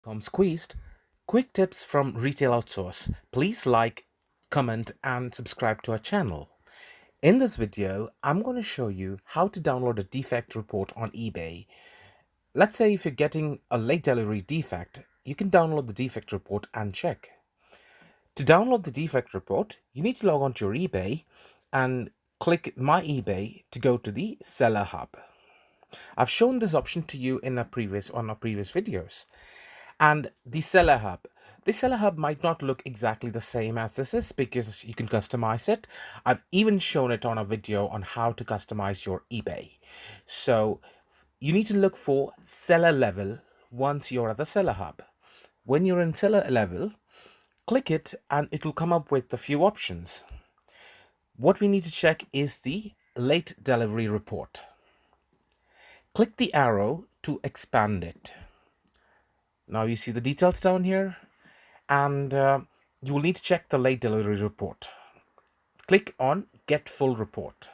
ecom-squeezed, quick tips from Retail Outsource. Please like, comment and subscribe to our channel. In this video, I'm going to show you how to download a defect report on eBay. Let's say if you're getting a late delivery defect, you can download the defect report and check. To download the defect report, you need to log on to your eBay and click My eBay to go to the Seller Hub. I've shown this option to you in our previous videos. And the Seller Hub. The Seller Hub might not look exactly the same as this is because you can customize it. I've even shown it on a video on how to customize your eBay. So you need to look for seller level once you're at the Seller Hub. When you're in seller level, click it and it will come up with a few options. What we need to check is the late delivery report. Click the arrow to expand it. Now you see the details down here, and you will need to check the late delivery report. Click on Get Full Report.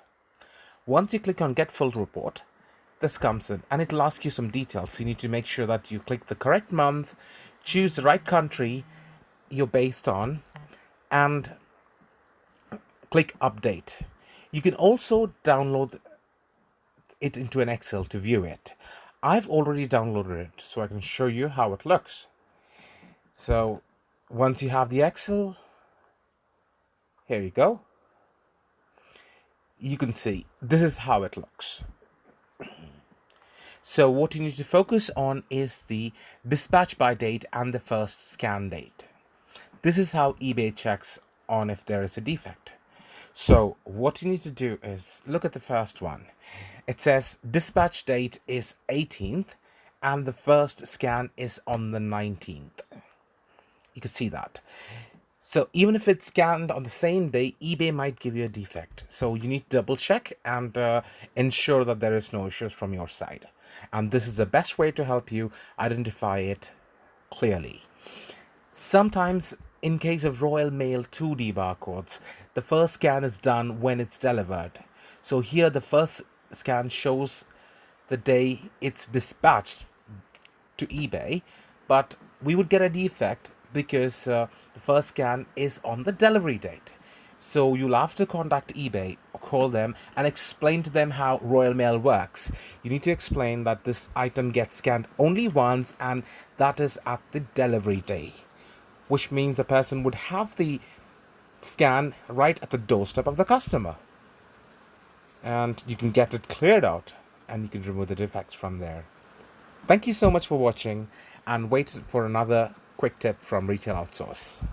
Once you click on Get Full Report, this comes in and it will ask you some details. You need to make sure that you click the correct month, choose the right country you're based on, and click Update. You can also download it into an Excel to view it. I've already downloaded it, so I can show you how it looks. So once you have the Excel, here you go. You can see this is how it looks. So what you need to focus on is the dispatch by date and the first scan date. This is how eBay checks on if there is a defect. So what you need to do is look at the first one. It says dispatch date is 18th and the first scan is on the 19th. You can see that. So even if it's scanned on the same day, eBay might give you a defect. So you need to double check and ensure that there is no issues from your side. And this is the best way to help you identify it clearly. Sometimes in case of Royal Mail 2D barcodes, the first scan is done when it's delivered. So here the first scan shows the day it's dispatched to eBay, but we would get a defect because the first scan is on the delivery date. So you'll have to contact eBay or call them and explain to them how Royal Mail works. You need to explain that this item gets scanned only once and that is at the delivery day, which means the person would have the scan right at the doorstep of the customer. And you can get it cleared out and you can remove the defects from there. Thank you so much for watching and wait for another quick tip from Retail Outsource.